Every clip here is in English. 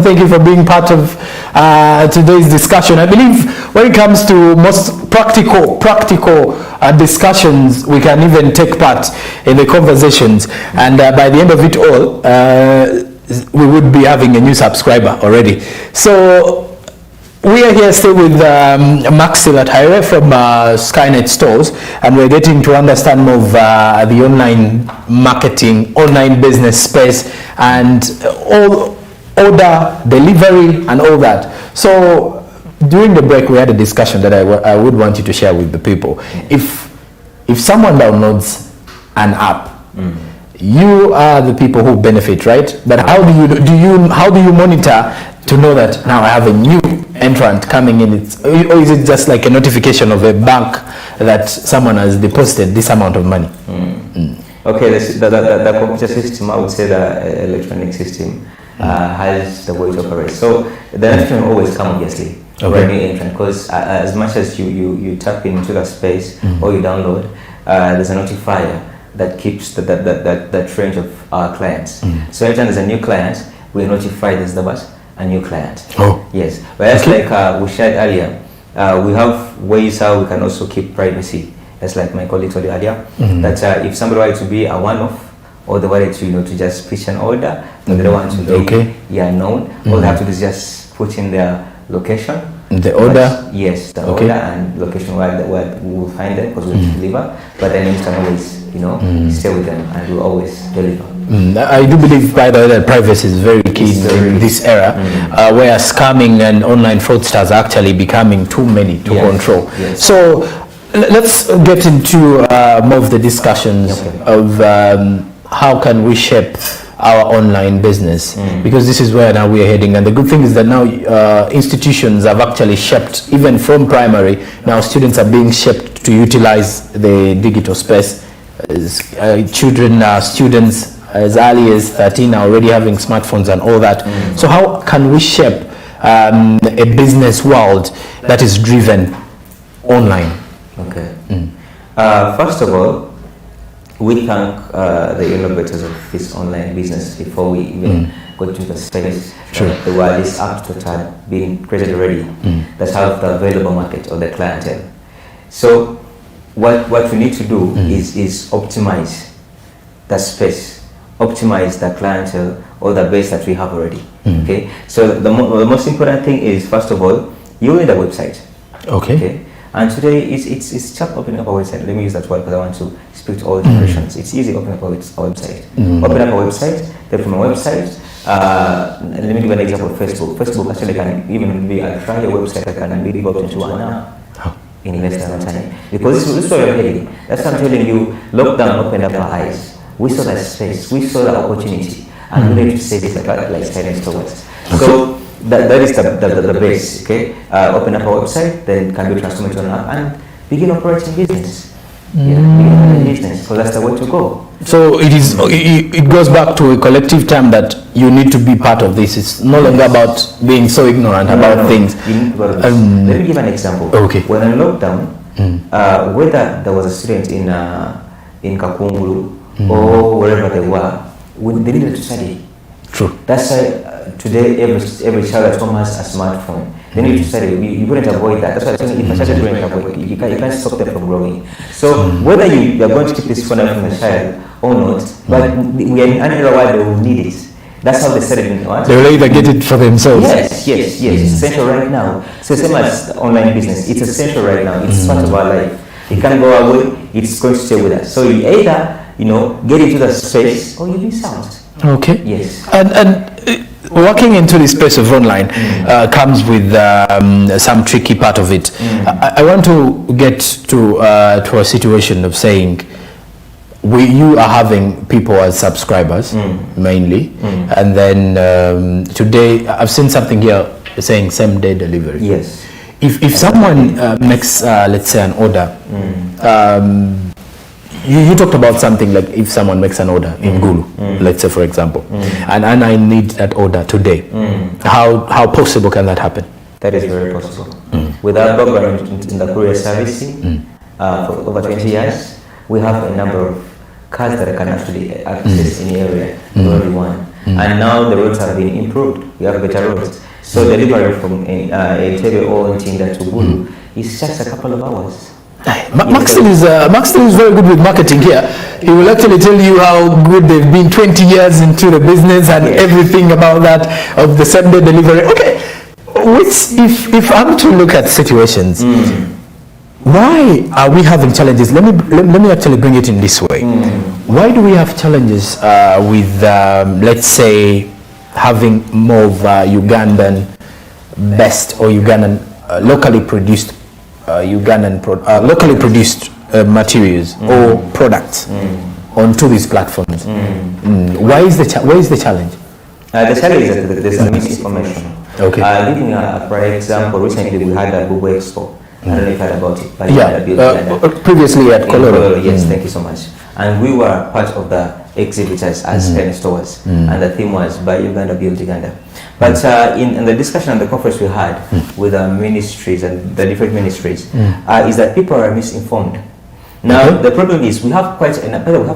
thank you for being part of today's discussion. I believe when it comes to most practical discussions, we can even take part in the conversations, and by the end of it all, we would be having a new subscriber already. So we are here still with Maxil Athaire from Skynet Stores, and we're getting to understand more of the online marketing, online business space, and all order delivery and all that. So during the break, we had a discussion that I would want you to share with the people. If someone downloads an app, you are the people who benefit, right? But how do you monitor to know that now I have a new entrant coming in? Or is it just like a notification of a bank that someone has deposited this amount of money? Okay, the computer system, I would say the electronic system has the way to operate. So the notification always comes, obviously, for a new entrant, because as much as you tap into the space or you download, there's a notifier that keeps that range of our clients. So every time there's a new client, we notify there's a new client. Yes. Whereas like we shared earlier, we have ways how we can also keep privacy. As like my colleague told you earlier, that if somebody wanted to be a one-off, or they wanted to to just pitch an order, but they don't want to be known, all they have to do is just put in their location. The order? Yes, the order and location where we will find them, because we will deliver. But then you can always stay with them, and we'll always deliver. I do believe, by the way, that privacy is very key in this era, where scamming and online fraudsters are actually becoming too many to control. So let's get into more of the discussions of how can we shape our online business, because this is where now we are heading. And the good thing is that now institutions have actually shaped, even from primary, now students are being shaped to utilize the digital space. Students as early as 13 are already having smartphones and all that. So how can we shape a business world that is driven online? Okay. First of all, we thank the innovators of this online business before we even go to the space. The world is up to start being created already. That's how the available market or the clientele. So what we need to do is optimize the space, optimize the clientele or the base that we have already. Okay. So the most important thing is, first of all, you need a website. Okay. And today it's tough opening up a website. Let me use that word because I want to speak to all generations. It's easy opening up a website. Open up a website. Then from a website, let me give an example of Facebook. Facebook actually can even be a trial website that can be built into 1 hour in less than time. Because this is where we're heading. That's what I'm telling you. Lockdown opened up our eyes. We saw that space. We saw the opportunity, and we need to say this like Skynet Stores. So that is the base. Okay, open up a website, then can be transformed into an app and begin operating business. Begin business. So that's the way to go. So it goes back to a collective term that you need to be part of this. It's no longer about being so ignorant about things. Let me give an example. When in lockdown, whether there was a student in Kakungulu or wherever they were, they needed to study. True. That's why today every child at home has a smartphone. They need to study. You couldn't avoid that. That's why if a child is growing up, you can't stop them from growing. So whether you are going to keep this phone away from the child or not, but we are in an era where they will need it. That's how they started in the They will either get it for themselves. Yes. It's essential right now. So same as the online business, it's essential right now. It's part of our life. It can't go away. It's going to stay with us. So you either get into the space or you miss out. Okay. Yes. And working into the space of online comes with some tricky part of it. I want to get to a situation of saying you are having people as subscribers mainly, and then today I've seen something here saying same day delivery. Yes. If someone makes let's say an order, you talked about something like if someone makes an order in Gulu, let's say for example, and I need that order today, how possible can that happen? That is very possible. With our background in the courier servicing for over 20 years, we have a number of cars that can actually access any area, only one. and now the roads have been improved. We have better roads. So delivery from Entebbe or Ntinda to Bulu is just a couple of hours. Maxton is very good with marketing here. He will actually tell you how good they've been 20 years into the business and everything about that, of the same day delivery. Okay, if I'm to look at situations, why are we having challenges? Let me actually bring it in this way. Why do we have challenges with, let's say, having more of Ugandan best or Ugandan locally produced materials or products onto these platforms? Why is the challenge? The challenge is that there's a misinformation. Okay. Giving a prior example, recently we had a Google Expo. I don't know if you heard about it. But previously at Colorado. Yes, thank you so much. And we were part of the exhibitors as 10 stores, and the theme was Buy Uganda, Build Uganda. But in the discussion and the conference we had with the ministries and the different ministries, is that people are misinformed. Now the problem is we have quite a number of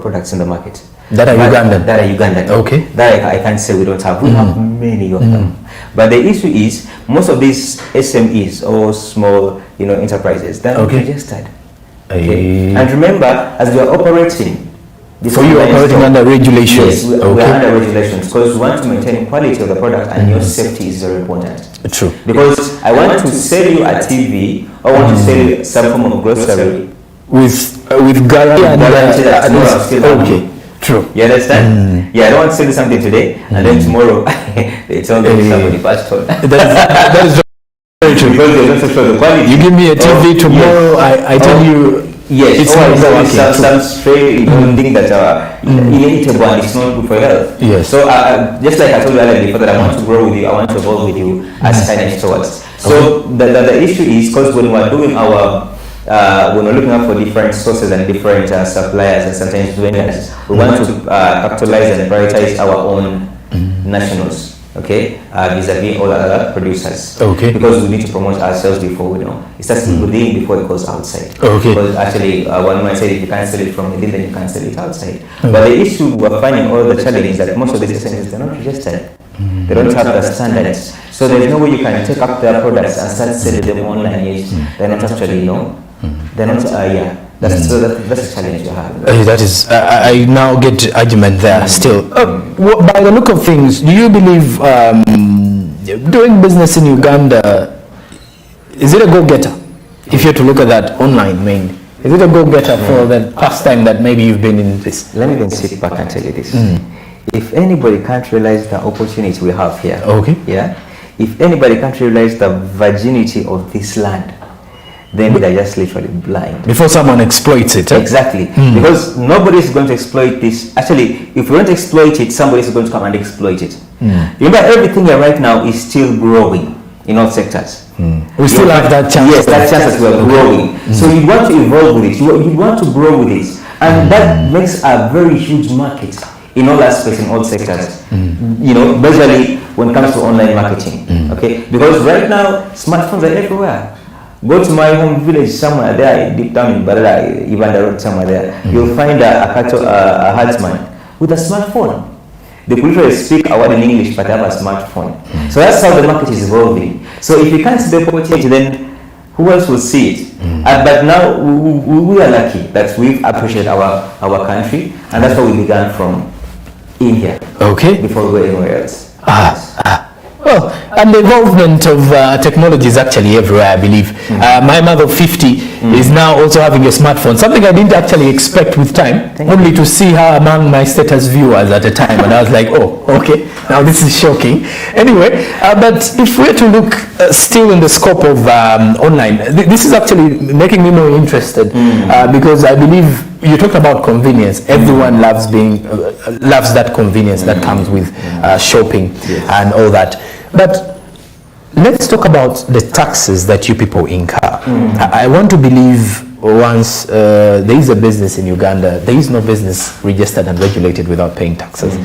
products in the market that are Ugandan. Okay. That I can't say we don't have. We have many of them. But the issue is most of these SMEs or small enterprises, they're not registered. Okay. And remember, as we are operating, so you are operating under regulations. Yes, we are under regulations because we want to maintain quality of the product, and your safety is very important. True. Because I want to sell you a TV, or want to sell you some form of grocery with guarantee and okay. True. You understand? Yeah, I don't want to sell you something today, and then tomorrow it's only somebody passed on. That is very true. Because they're not so sure the quality. You give me a TV tomorrow, I tell you. Yes, it's not some stray thing that inevitable and it's not good for health. Yes. So just like I told you earlier before, that I want to grow with you, I want to evolve with you as finance stewards. So the issue is because when we're doing our when we're looking out for different sources and different suppliers and sometimes vendors, we want to capitalize and prioritize our own nationals. Okay, vis-a-vis all other producers. Okay. Because we need to promote ourselves before we know. It starts within before it goes outside. Okay. Because actually, one might say if you can't sell it from within, then you can't sell it outside. But the issue we're finding all the challenge is that most of these SMEs, they're not registered. They don't have the standards. So there's no way you can take up their products and start selling them online. They're not actually, they're not, That's a challenge you have. That is, I now get the argument there still. By the look of things, do you believe doing business in Uganda, is it a go-getter? If you're to look at that online mainly, is it a go-getter for the past time that maybe you've been in this? Let me then sit back and tell you this. If anybody can't realize the opportunity we have here, if anybody can't realize the virginity of this land, then they're just literally blind. Before someone exploits it. Exactly. Because nobody is going to exploit this. Actually, if we don't exploit it, somebody is going to come and exploit it. Remember, everything here right now is still growing in all sectors. We still have that chance. Yes, that chance that we are growing. So you want to evolve with it. You want to grow with it. And that makes a very huge market in all aspects, in all sectors. Basically when it comes to online marketing. Okay? Because right now, smartphones are everywhere. Go to my home village somewhere there, deep down in Barada, even the road somewhere there, you'll find a herdsman with a smartphone. They could literally speak a word in English, but have a smartphone. So that's how the market is evolving. So if you can't see the opportunity, then who else will see it? But now we are lucky that we've appreciated our country, and that's why we began from India. Okay. Before we go anywhere else. Well, and the involvement of technology is actually everywhere, I believe. My mother of 50 is now also having a smartphone, something I didn't actually expect with time, only to see her among my status viewers at a time, and I was like, oh, okay, now this is shocking. Anyway, but if we're to look still in the scope of online, this is actually making me more interested because I believe you talked about convenience. Everyone loves that convenience that comes with shopping and all that. But let's talk about the taxes that you people incur. I want to believe once there is a business in Uganda, there is no business registered and regulated without paying taxes.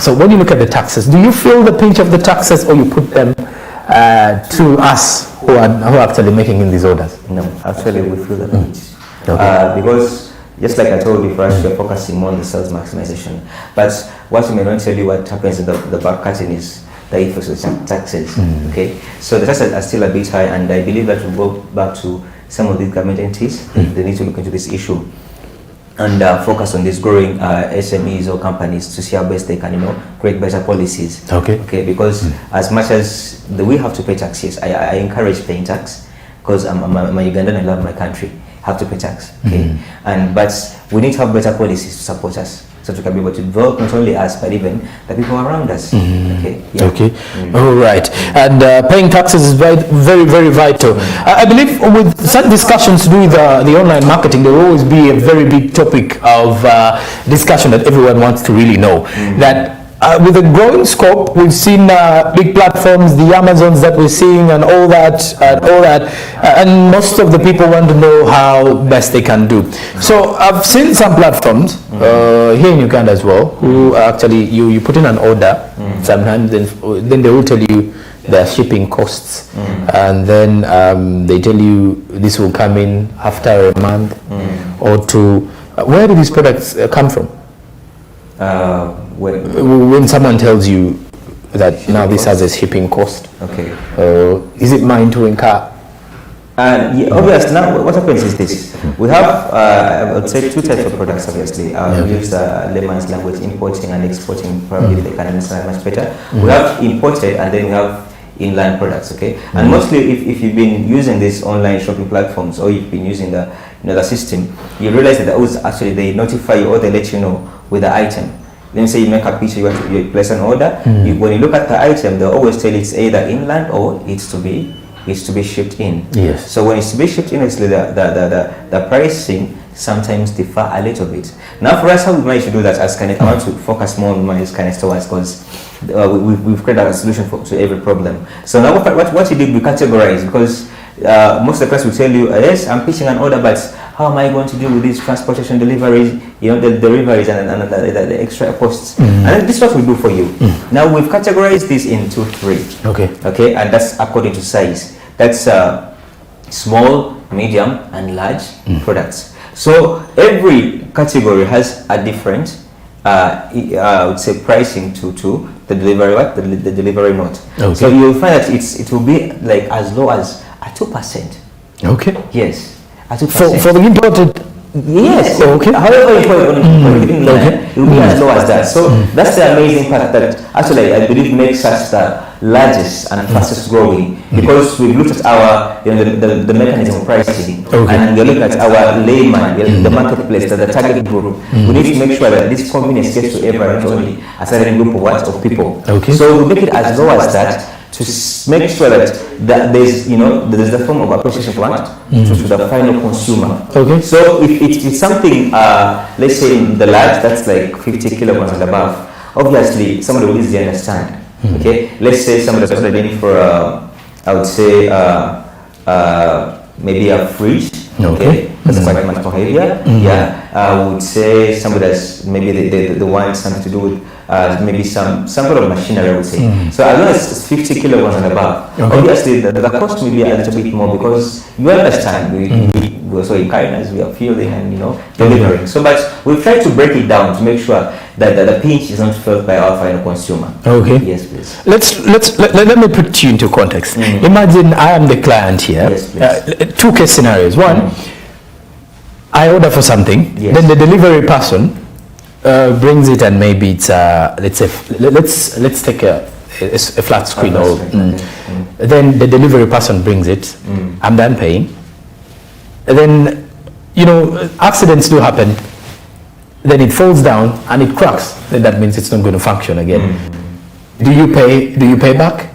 So when you look at the taxes, do you feel the pinch of the taxes, or you put them to us who are actually making in these orders? No, actually we feel the pinch. Because just like I told you, for us, we're focusing more on the sales maximization. But what we may not tell you what happens in the back curtain is the effects of taxes. Okay, so the taxes are still a bit high, and I believe that we'll go back to some of these government entities. They need to look into this issue and focus on these growing SMEs or companies to see how best they can, create better policies. Okay, because as much as we have to pay taxes, I encourage paying tax, because I'm a Ugandan, I love my country. Have to pay tax. Okay, but we need to have better policies to support us, so we can be able to develop not only us but even the people around us. Okay. Yeah. Okay. All right. And paying taxes is very, very vital. I believe with such discussions to do with the online marketing, there will always be a very big topic of discussion that everyone wants to really know. That with the growing scope, we've seen big platforms, the Amazons that we're seeing, and all that, and most of the people want to know how best they can do. So I've seen some platforms here in Uganda as well, who actually you put in an order sometimes, then they will tell you their shipping costs, and then they tell you this will come in after a month or two. Where do these products come from? When someone tells you that now this has a shipping cost, is it mine to incur? Yeah, obviously, now what happens is this: we have, I would say, two types of products. Obviously, we use layman's language, importing and exporting. Probably they can understand much better. We have imported, and then we have inland products. Okay, and mostly, if you've been using these online shopping platforms, or you've been using the system, you realize that actually they notify you or they let you know with the item. Let me say you make a picture, you place an order. When you look at the item, they always tell you it's either inland or it's to be shipped in. Yes. So when it's to be shipped in, actually the pricing sometimes differ a little bit. Now for us, how we manage to do that as Connect, I want to focus more on my Connect stores, because we've created a solution to every problem. So now what we did, we categorize, because most of the class will tell you, yes, I'm pitching an order, but how am I going to deal with these transportation deliveries, the deliveries and the extra costs? And this is what we do for you. Now we've categorized this into 3. Okay, and that's according to size. That's small, medium, and large products. So every category has a different, I would say, pricing to the delivery the delivery note. So you'll find that it will be like as low as 2%. Okay. Yes. For the imported. Yes. Okay. However you put it will be as low as that. So that's the amazing part that actually I believe makes us the largest and fastest growing, because we've looked at our the mechanism of pricing, and we look at our layman, the marketplace, the target group. We need to make sure that this convenience gets to everyone, not only a certain group of people. So we make it as low as that, to make sure that there's the form of appreciation to the final consumer. So if it's something, let's say in the large, that's like 50 kilograms and above, obviously somebody will easily understand. Okay, let's say somebody that's ordered in for I would say maybe a fridge. That's quite much more heavier. I would say somebody that's maybe they want something to do with maybe some sort of machinery, I would say. So as long as it's 50 kilograms and above, obviously the cost may be a little bit more, because you understand we also in kindness, we are fielding and delivering. So but we've tried to break it down to make sure that the pinch is not felt by our final consumer. Yes, please. Let me put you into context. Imagine I am the client here. Yes, please. 2 case scenarios. One, I order for something, then the delivery person brings it, and maybe it's let's take a flat screen, then the delivery person brings it. I'm done paying. And then accidents do happen. Then it falls down and it cracks. Then that means it's not going to function again. Do you pay back?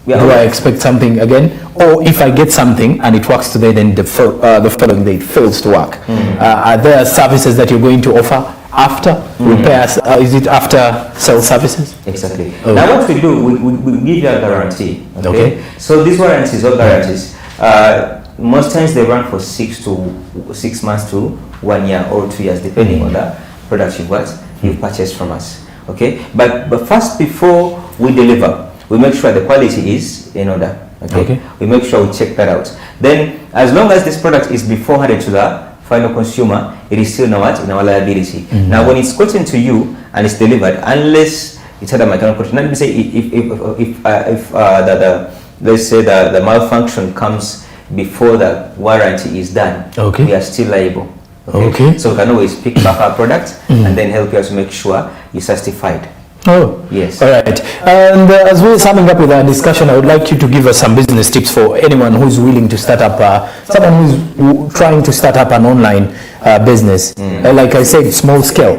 Do I expect something again? Or if I get something and it works today, then the following day it fails to work? Are there services that you're going to offer after repairs? Is it after sales services? Exactly. Now what we do, we give you a guarantee. So these warranties or guarantees, most times they run for 6 months to 1 year or 2 years, depending on the product you've purchased from us. But first, before we deliver, we make sure the quality is in order. We make sure we check that out. Then, as long as this product is beforehand to the final consumer, it is still in our liability. Now, when it's gotten to you and it's delivered, unless it's had a mechanical control, let me say if let's say the malfunction comes before the warranty is done, we are still liable. Okay. So we can always pick back our product and then help you to make sure you're certified. Oh, yes. All right. And as we're summing up with our discussion, I would like you to give us some business tips for anyone who's willing to start up, someone who's trying to start up an online business. Like I said, small scale.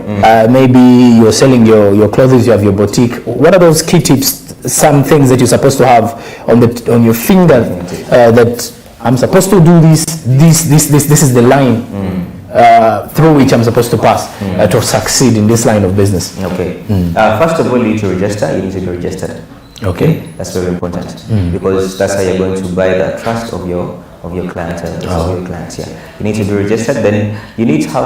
Maybe you're selling your clothes, you have your boutique. What are those key tips? Some things that you're supposed to have on your finger that I'm supposed to do this is the line. Through which I'm supposed to pass to succeed in this line of business. Okay. First of all, you need to register. You need to be registered. Okay. That's very important because that's how you're going to buy the trust of your clientele, of your clients. Yeah. You need to be registered. Then you need to have